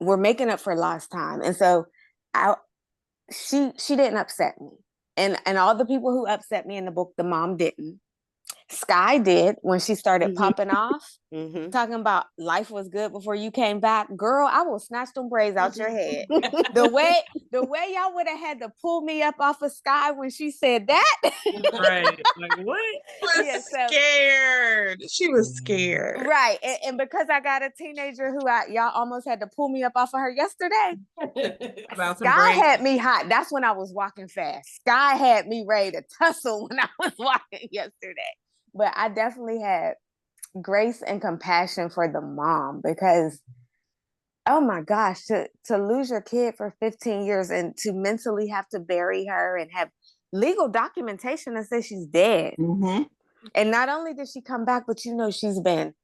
We're making up for lost time. And so she didn't upset me. And all the people who upset me in the book, the mom didn't. Sky did when she started popping off, talking about life was good before you came back. Girl, I will snatch them braids out your head. The way y'all would have had to pull me up off of Sky when she said that. Right. Like what? Scared. She was scared. Right. And because I got a teenager who y'all almost had to pull me up off of her yesterday. Sky had me hot. That's when I was walking fast. Sky had me ready to tussle when I was walking yesterday. But I definitely had grace and compassion for the mom because, oh my gosh, to lose your kid for 15 years and to mentally have to bury her and have legal documentation that says she's dead. And not only did she come back, but she's been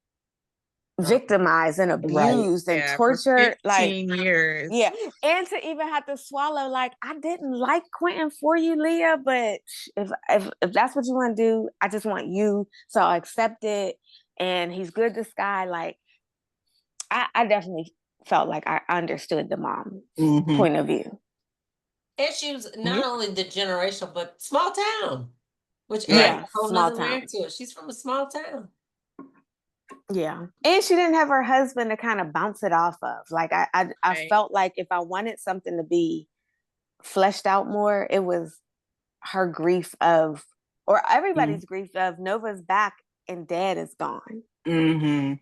victimized and abused and tortured. For 15 years. Yeah. And to even have to swallow, like, I didn't like Quentin for you, Leah, but if that's what you want to do, I just want you. So I'll accept it. And he's good to Sky. Like, I definitely felt like I understood the mom's point of view. Issues not only the generational, but small town. Which adds Right. a Yeah, whole small nother layer town. to it. She's from a small town. Yeah. And she didn't have her husband to kind of bounce it off of. Like I Right. felt like if I wanted something to be fleshed out more, it was her grief of, or everybody's grief of, Nova's back and dad is gone. Mm-hmm.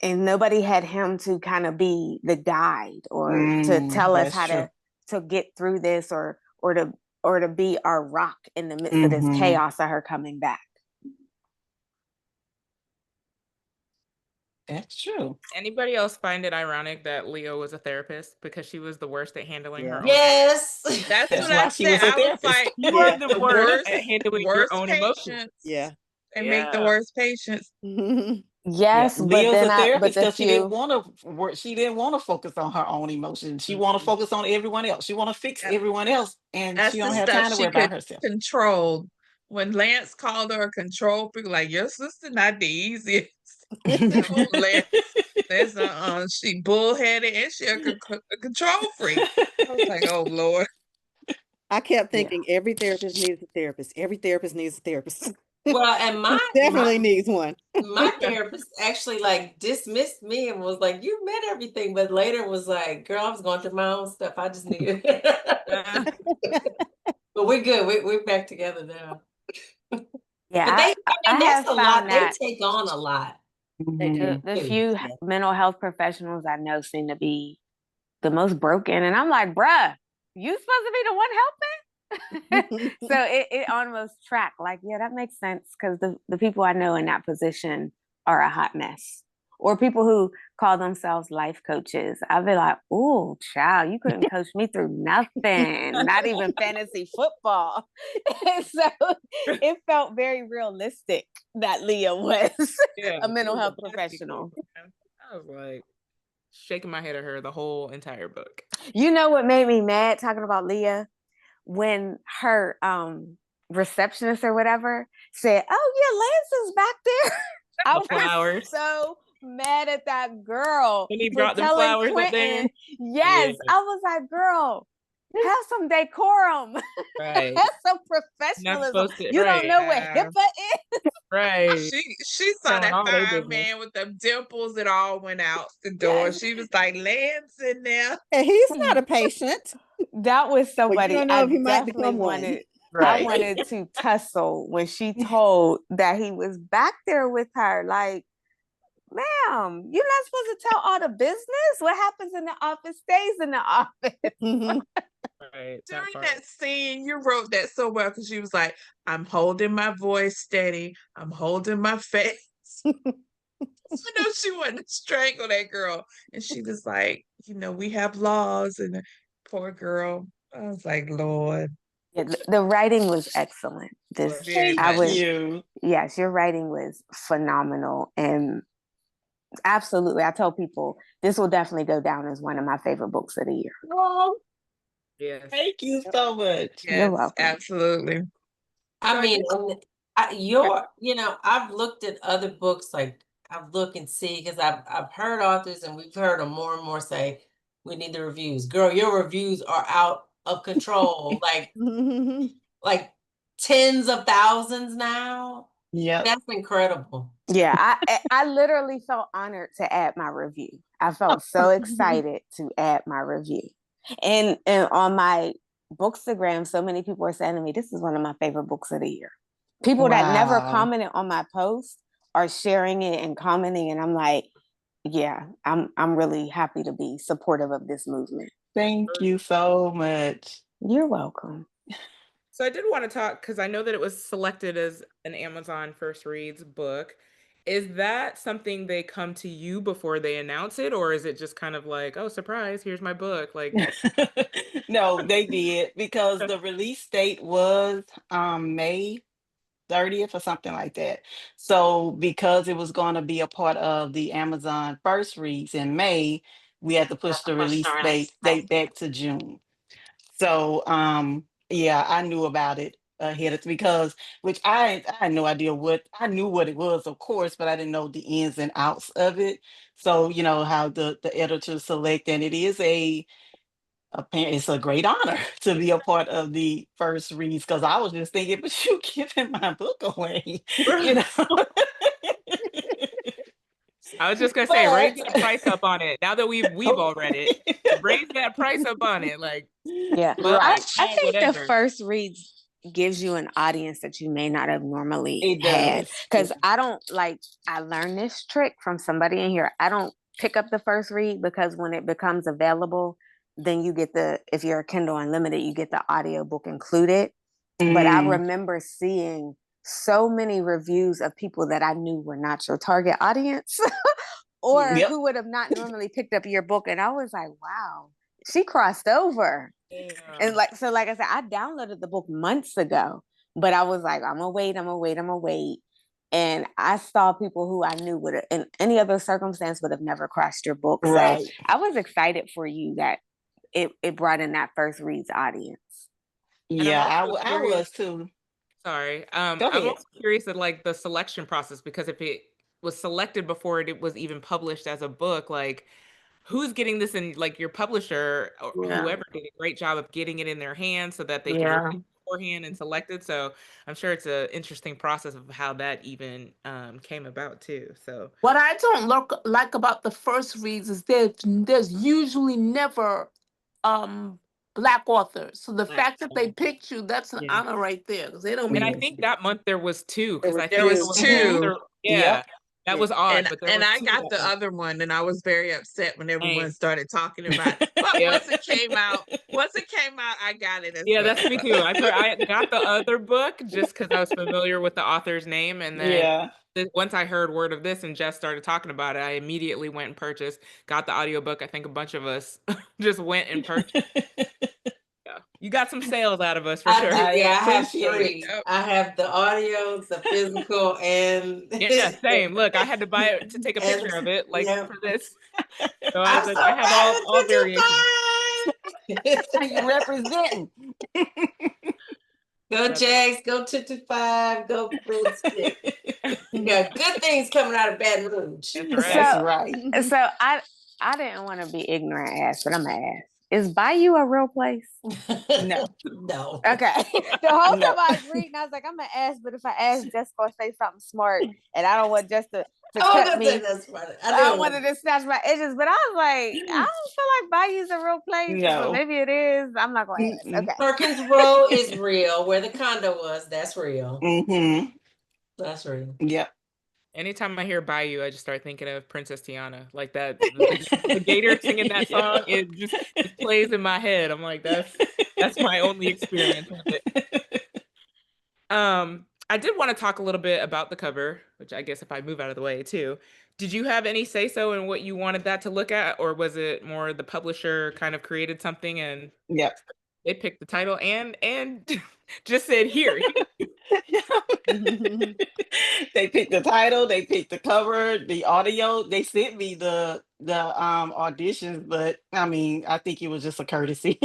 And nobody had him to kind of be the guide or to tell us That's how true. to get through this or to be our rock in the midst of this chaos of her coming back. That's true. Anybody else find it ironic that Leo was a therapist because she was the worst at handling her own? Yes. That's That's what why I she said. was a I was therapist. like, you Yeah. are the The worst at handling your worst own emotions. patients. Yeah. They make the Yeah. worst patients. Yes, but Leo's then a but therapist the because she didn't few want to work. She didn't want to focus on her own emotions. She want to focus on everyone else. She want to fix That- everyone else, and That's she the don't have stuff time to worry she about could herself. control. When Lance called her a control freak, like your sister not the easiest. No, Lance, she bullheaded and she a control freak. I was like, oh Lord. I kept Yeah. thinking every therapist needs a therapist. Every therapist needs a therapist. Well, and Definitely needs one. my therapist actually like dismissed me and was like, "You met everything," but later was like, "Girl, I was going through my own stuff. I just needed." But we're good. We're back together now. Yeah, But they, I that's have a lot. found They that take on a lot. They do. the too. few Yeah. mental health professionals I know seem to be the most broken. And I'm like, bruh, you supposed to be the one helping? So it almost tracked like, yeah, that makes sense because the people I know in that position are a hot mess. Or people who call themselves life coaches. I'll be like, oh, child, you couldn't coach me through nothing, not even fantasy football. And so it felt very realistic that Leah was Yeah, a she mental was health a nasty professional. girl. I was like shaking my head at her the whole entire book. You know what made me mad talking about Leah? When her receptionist or whatever said, "Oh yeah, Lance is back there." I The was flowers. so mad at that girl When he for brought them telling flowers up there. Quentin. Yes, Yeah. I was like, "Girl, have some decorum. Right. Have some Not professionalism. supposed to, You don't right. know what Yeah. HIPAA is." Right. She saw Telling that all their fine business. man with them dimples. It all went out the door. Yes. She was like, Lance in there. And he's not a patient. That was so But you funny. don't know I if he might definitely become one. wanted I Right. wanted to tussle when she told that he was back there with her. Like, ma'am, you're not supposed to tell all the business. What happens in the office stays in the office. Right. That During part. that scene, you wrote that so well because she was like, I'm holding my voice steady. I'm holding my face. I know she wanted to strangle that girl. And she was like, we have laws. And the poor girl. I was like, Lord. Yeah, the writing was excellent. Very I much. was You. Yes, your writing was phenomenal. And absolutely, I told people this will definitely go down as one of my favorite books of the year. Oh, Yes. thank you so much. You're Yes, welcome. absolutely. I mean, I've looked at other books, like I've looked and see, because I've heard authors and we've heard them more and more say, we need the reviews. Girl, your reviews are out of control. like tens of thousands now. Yep. That's incredible. Yeah, I literally felt honored to add my review. I felt so excited to add my review. And on my Bookstagram, so many people are saying to me, this is one of my favorite books of the year. People that never Wow. commented on my post are sharing it and commenting, and I'm like, yeah, I'm really happy to be supportive of this movement. Thank you so much. You're welcome. So I did want to talk because I know that it was selected as an Amazon First Reads book. Is that something they come to you before they announce it, or is it just kind of like, oh, surprise, here's my book? Like, No, they did because the release date was May 30th or something like that. So because it was going to be a part of the Amazon First Reads in May, we had to push the release date back to June. So yeah, I knew about it ahead of because which I had no idea what I knew what it was, of course, but I didn't know the ins and outs of it. So, how the editors select, and it is a apparently it's a great honor to be a part of the first reads, because I was just thinking, but you giving my book away, you know. I was just gonna say, raise But that price up on it. Now that we've all read it, raise that price up on it. Like, Yeah. but right, I add think the whatever. first reads gives you an audience that you may not have normally it had. does. Because I don't like, I learned this trick from somebody in here. I don't pick up the first read, because when it becomes available, then you get if you're a Kindle Unlimited, you get the audiobook included. But I remember seeing so many reviews of people that I knew were not your target audience or Yep. who would have not normally picked up your book. And I was like, wow, she crossed over. Yeah. And like I said, I downloaded the book months ago, but I was like, I'm gonna wait. And I saw people who I knew would have, in any other circumstance, would have never crossed your book. So Right. I was excited for you that it brought in that first reads audience. And Yeah, I'm also I curious. was too. Sorry. Go I'm ahead. also curious at like the selection process, because if it was selected before it was even published as a book, like who's getting this in, like your publisher or Yeah. whoever did a great job of getting it in their hands so that they could Yeah. review beforehand and select it. So I'm sure it's an interesting process of how that even came about too. So What I don't like about the first reads is that there's usually never Black authors. So the fact that they picked you, that's an yeah. honor right there, because they don't And I mean think that month there was two, There because were I There think there was two. was Mhm. two. another, yeah. Yep. That Yeah. was odd, but there And was I two got that the month. other one, and I was very upset when everyone Same. started talking about it. But Yep. once it came out, I got it as Yeah, well. that's me too. I got the other book just because I was familiar with the author's name, and then Yeah. once I heard word of this and Jess started talking about it, I immediately went and purchased, got the audiobook. I think a bunch of us just went and purchased. Yeah. You got some sales out of us for I sure. did, I yeah, I have appreciate it. three. Yep. I have the audio, the physical, and Yeah, same. Look, I had to buy it to take a and picture of it, like yeah. for this. So I I'm was like, so I have proud all variations. of 55. You representing. Go That's Jags, go 55, go Red Stick. You got good things coming out of Baton Rouge. that's That's right. right. So I didn't want to be ignorant ass, but I'm gonna ask. Is Bayou a real place? No. No. Okay. The whole time No. I was reading, I was like, I'm gonna ask, but if I ask, Jess gonna say something smart, and I don't want Jess to Oh, cut that's me. that's funny. I don't want to snatch my edges, but I was like, I don't feel like Bayou's a real place, but No. maybe it is. I'm not gonna ask. Mm-mm. Okay. Perkins Road is real. Where the condo was, that's real. Mm-hmm. That's real. Yep. Anytime I hear Bayou, I just start thinking of Princess Tiana. Like that, the gator singing that song, it just plays in my head. I'm like, that's my only experience with it. I did want to talk a little bit about the cover, which I guess if I move out of the way too. Did you have any say so in what you wanted that to look at, or was it more the publisher kind of created something and Yep. they picked the title and just said here? They picked the title, they picked the cover, the audio. They sent me the auditions, but I mean, I think it was just a courtesy.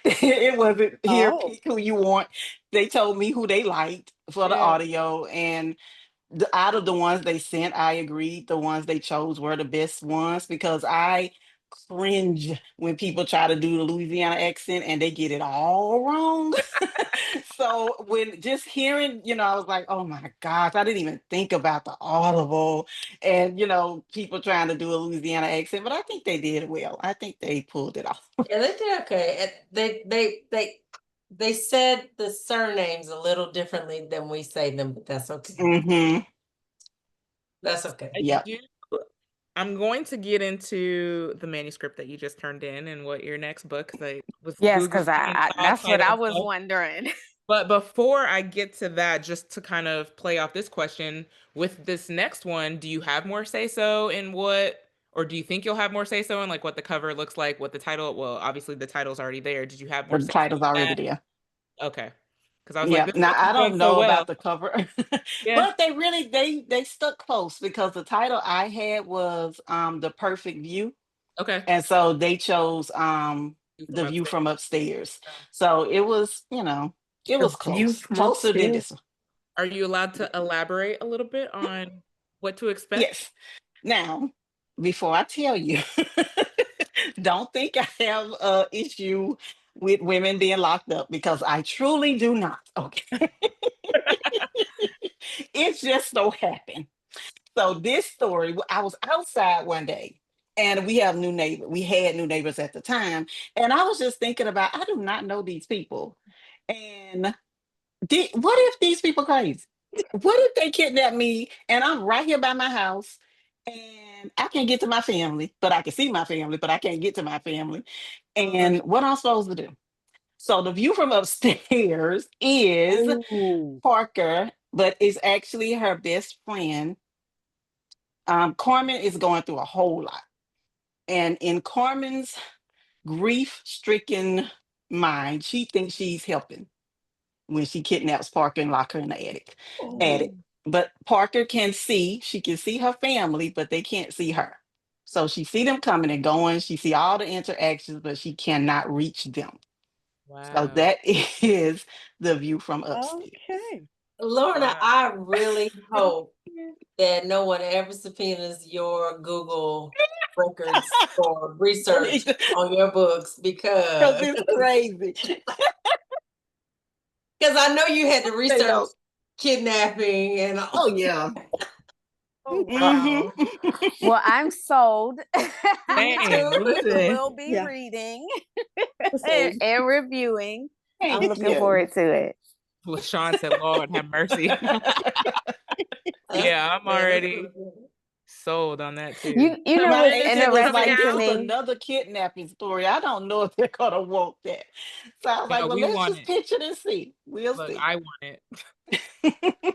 It wasn't here, Oh. pick who you want. They told me who they liked for the Yeah. audio, and out of the ones they sent, I agreed the ones they chose were the best ones, because I cringe when people try to do the Louisiana accent and they get it all wrong. So when just hearing, I was like, oh my gosh, I didn't even think about the audible and people trying to do a Louisiana accent, but I think they did well. I think they pulled it off. Yeah, they did okay. They said the surnames a little differently than we say them, but that's okay. Mm-hmm. That's okay. Yep. I'm going to get into the manuscript that you just turned in and what your next book, because I was Yes, Googling because and saw that's what title I and was stuff. wondering. But before I get to that, just to kind of play off this question, with this next one, do you have more say so in what, or do you think you'll have more say so in like what the cover looks like, what the title? Well, obviously the title's already there. Did you have more The say so title's in already that? there. Okay, because I was like, Yep. this Now book is I going don't so know well. about the cover, Yeah. but they stuck close, because the title I had was The Perfect View. Okay. And so they chose View from The View upstairs. from Upstairs. Yeah. So it was, it The was view close. from Closer than upstairs. this one. Are you allowed to elaborate a little bit on what to expect? Yes. Now, before I tell you, don't think I have a issue with women being locked up because I truly do not. Okay. It just so happened. So this story, I was outside one day and we have new neighbor. We had new neighbors at the time. And I was just thinking about, I do not know these people. And what if these people crazy? What if they kidnap me and I'm right here by my house and I can't get to my family, but I can see my family, but I can't get to my family. And what I'm supposed to do? So the view from upstairs is Oh. Parker, but it's actually her best friend. Carmen is going through a whole lot. And in Carmen's grief-stricken mind, she thinks she's helping when she kidnaps Parker and lock her in the attic. Oh. But Parker can see, she can see her family, but they can't see her. So she see them coming and going. She see all the interactions, but she cannot reach them. So Wow. that is the view from upstairs. Okay. Lorna, Wow. I really hope that no one ever subpoenas your Google records or research on your books Because because it's crazy. I know you had to They research don't. kidnapping and all. Oh yeah. Oh, wow. Well, I'm sold. Me Dang, too. listen. Will be Yeah. reading So and reviewing. I'm Thank looking you. forward to it. LaShawn said, Lord have mercy. Yeah, I'm That is already sold on that too. You So know My when what's is agent it was coming interesting like, to this out? is me? another kidnapping story. I don't know if they're gonna want that. So I was like, No, well, we let's want just it. pitch it and see. We'll Look, see. I want it.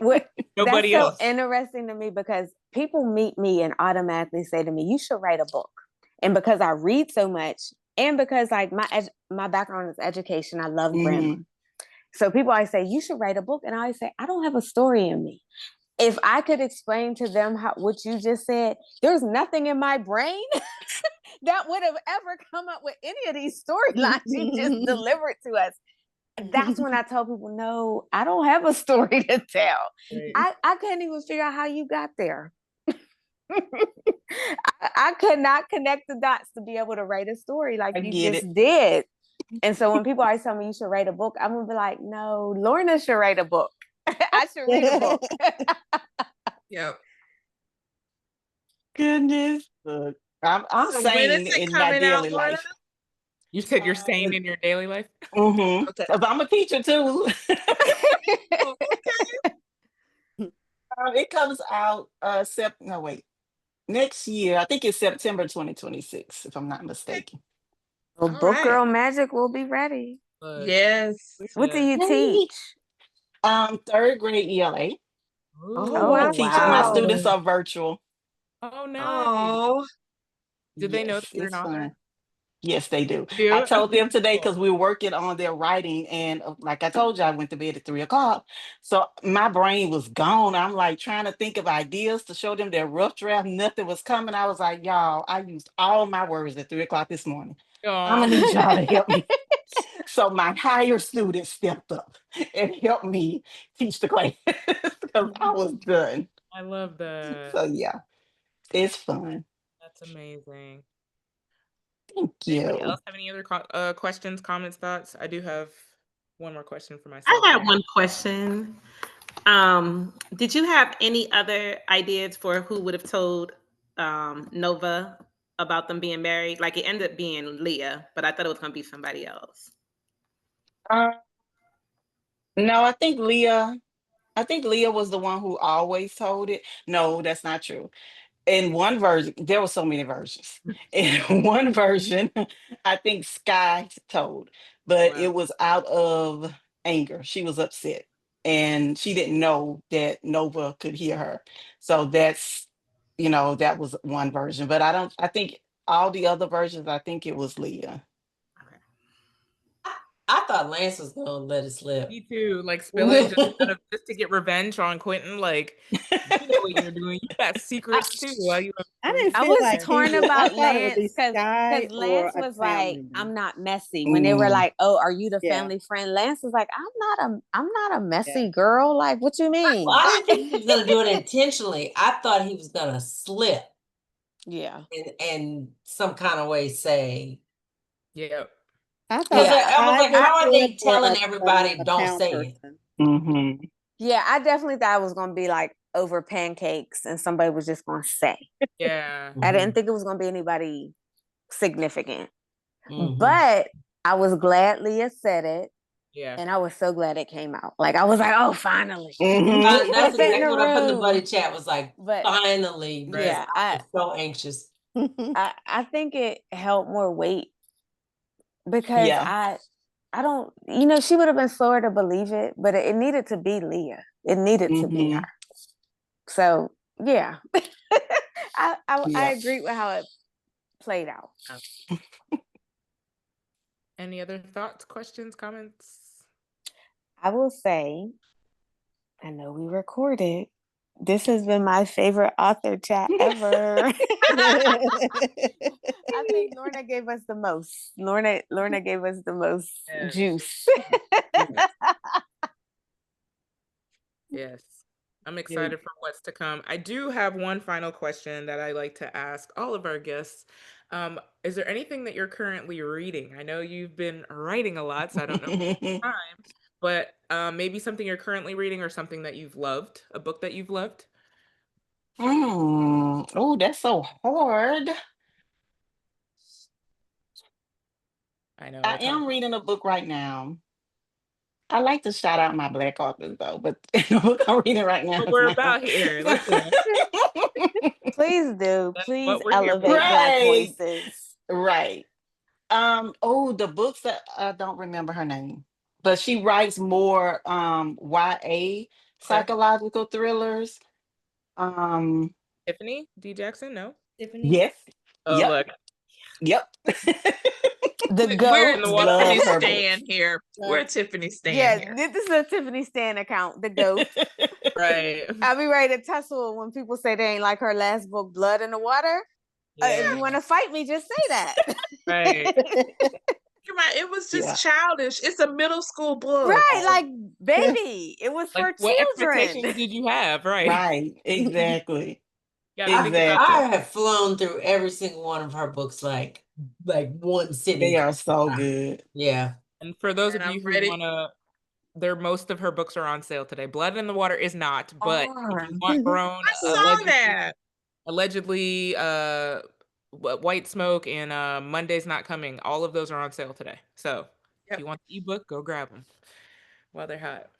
What that's Nobody so else. interesting to me because people meet me and automatically say to me, "You should write a book." And because I read so much, and because like my background is education, I love grammar. Mhm. So people always say, "You should write a book," and I always say, "I don't have a story in me." If I could explain to them what you just said, there's nothing in my brain that would have ever come up with any of these storylines you just delivered to us. That's when I tell people, no, I don't have a story to tell. Right. I can't even figure out how you got there. I could not connect the dots to be able to write a story like I you get just it. did. And so when people always tell me you should write a book, I'm gonna be like, no, Lorna should write a book. I should read a book. Yep. Goodness. Look, I'm So when is sane it in my coming out, daily Lorna? life. You said you're sane in your daily life? Mm-hmm. Okay. I'm a teacher too. Oh, okay. It comes out no wait. Next year. I think it's September 2026, if I'm not mistaken. Well, All Book right. Girl Magic will be ready. Look, Yes. What do yeah. you Yay. teach? Third grade ELA. Oh, I Ooh. teach it. My wow. students are virtual. Oh, nice. Oh, Did they know Yes, that you're an it's author? fun. Yes, they do. I Do? told them today Cool. because we were working on their writing, and like I told you, I went to bed at 3 o'clock. So my brain was gone. I'm like trying to think of ideas to show them their rough draft. Nothing was coming. I was like, y'all, I used all my words at 3 o'clock this morning. I'm Aw. gonna need y'all to help me. So my higher students stepped up and helped me teach the class because I was done. I love that. So yeah, it's fun. That's amazing. Thank Anybody you. else have any other questions, comments, thoughts? I do have one more question for myself. I have one question. Did you have any other ideas for who would have told Nova about them being married? Like it ended up being Leah, but I thought it was gonna be somebody else. Uh, no, I think Leah was the one who always told it. No, that's not true. In one version, there were so many versions. In one version, I think Sky told, but Wow. it was out of anger. She was upset and she didn't know that Nova could hear her. So that was one version. But I think all the other versions, I think it was Leah. I thought Lance was gonna let it slip. Me too. Like spill it just to get revenge on Quentin. Like, you know what you're doing. You got secrets too. While you have I didn't I feel was like he torn would. I about thought it would be Lance Sky because or Lance a was like, family member. "I'm not messy." When they were Mm, like, "Oh, are you the Yeah, family friend?" Lance was like, "I'm not a yeah. messy girl. Like, what you Well, mean?" I didn't think he was gonna do it intentionally. I thought he was gonna slip. Yeah. and some kind of way say. Yeah. I Because thought Yeah. I was like, was how are good they for telling everybody a don't town say it? person. Mm-hmm. Yeah, I definitely thought it was gonna be like over pancakes and somebody was just gonna say. Yeah. I didn't think it was gonna be anybody significant. Mhm. But I was glad Leah said it. Yeah. And I was so glad it came out. Like I was like, oh, finally. Mm-hmm. That's Elephant in exactly the what I put in the buddy room. chat. Was like, But finally, because yeah, I was so anxious. I think it held more weight because Yeah. I don't, she would have been slower to believe it, but it needed to be Leah. It needed to be her. So yeah, I agree with how it played out. Any other thoughts, questions, comments? I will say, I know we recorded. This has been my favorite author chat ever. I think Lorna gave us the most. Lorna gave us the most juice. Yes. I'm excited for what's to come. I do have one final question that I like to ask all of our guests. Is there anything that you're currently reading? I know you've been writing a lot, so I don't know if you have time, but maybe something you're currently reading or something that you've loved, a book that you've loved. Oh, that's so hard. I know I it's hard. am reading a book right now. I like to shout out my Black authors though, but the book I'm reading right now What is we're not. about here. Listen, Please do. that's Please what we're here for. elevate Black Right, voices. right. Oh, the books that I don't remember her name, but she writes more YA Okay. psychological thrillers. Tiffany D. Jackson, no? Tiffany. Yes, Oh, yep, look. yep. The We're a goat. Tiffany Love her stan books. here. We're a Tiffany stan Yeah, here. this is a Tiffany Stan account. The goat. Right. I'll be ready to tussle when people say they ain't like her last book, Blood in the Water. If Yeah. you want to fight me, just say that. Right. Come on, it was Yeah, just childish. It's a middle school book. Right, like baby, it was Like, for what expectations children. did you have? Right. right. Exactly. You gotta think about Exactly. I have flown through every single one of her books like one sitting. They are so good. Yeah. and for those And of you I'm who ready. wanna most of her books are on sale today. Blood in the Water is not, but if you Oh, want Grown, I saw that. allegedly White Smoke and Monday's Not Coming, all of those are on sale today. So if Yep. you want the ebook, go grab them while they're hot.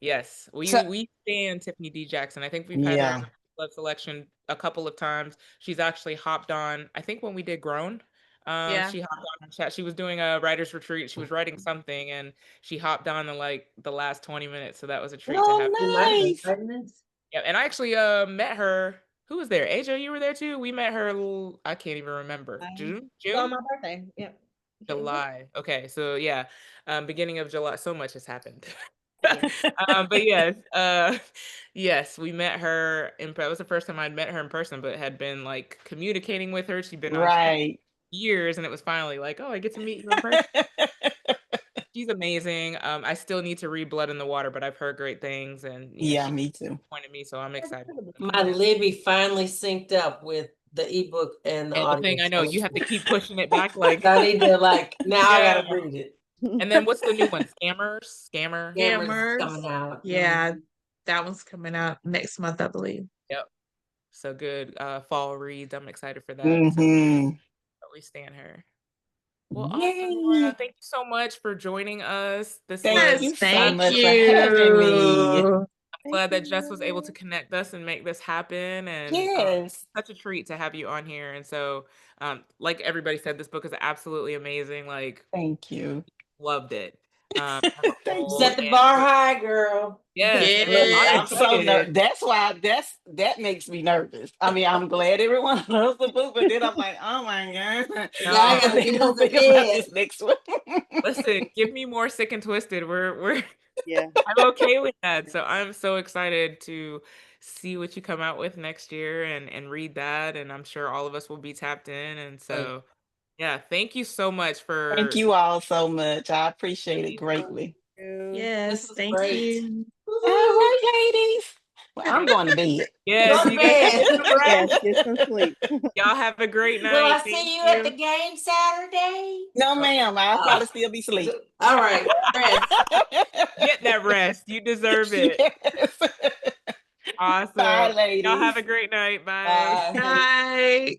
Yes, So we stand Tiffany D. Jackson. I think we've had her in yeah. the Love Selection a couple of times. She's actually hopped on, I think when we did Grown, Yeah. she hopped on our chat. She was doing a writer's retreat. She was writing something and she hopped on in like the last 20 minutes. So that was a treat to have. You might Oh, have been nice. writing this. Yeah, and I actually met her. Who was there? Aja, you were there too? We met her I can't even remember. June? On June? my birthday. Yep. July. Okay, so yeah, beginning of July. So much has happened. Yeah. But yes, yes, we met her in. That was the first time I'd met her in person, but had been like communicating with her. She'd been on chat Right. years, and it was finally like, oh, I get to meet you in person. She's amazing. I still need to read Blood in the Water, but I've heard great things, and Yeah, she me too. pointed me, so I'm excited. My Libby finally synced up with the ebook and the And the audio. thing I know, you have to keep pushing it back, like I need to now I yeah. gotta read it. And then what's the new one? Scammer. Cameras is Scammers. coming out. Yeah, that one's coming out next month, I believe. Yep. So good. Fall reads. I'm excited for that. So Mm-hmm. we stand her. Well, awesome, Lorna. Yay. Thank you so much for joining us. This Thank was you Yes, so thank much for having me. you. glad that Jess was able to connect us and make this happen. And Yes. such a treat to have you on here. And so, like everybody said, this book is absolutely amazing. Like, Thank you. loved it. As a Thank whole. you. Set the And bar high, girl. yes, and I'm Yes. I'm so excited. That's why that makes me nervous. I mean, I'm glad everyone loves the book, but then I'm like, oh my god, Yeah, I what No, gotta they get gonna us think about ahead. this next one? listen, give me more Sick and Twisted. We're Yeah. I'm okay with that. So I'm so excited to see what you come out with next year and read that. And I'm sure all of us will be tapped in. And so yeah, thank you so much Thank for you all so much. I appreciate it greatly. This Yes, was thank great. you. All right, ladies. Well, I'm going to bed. Yes, Go to you guys bed. get some Yes, rest. get some sleep. Y'all have a great Will night. I Thank see you you. at the game Saturday? No, ma'am. I'll probably still be asleep. All right. Rest. Get that rest. You deserve it. Yes. Awesome. Bye, Y'all have ladies. a great night. Bye. Bye. Bye.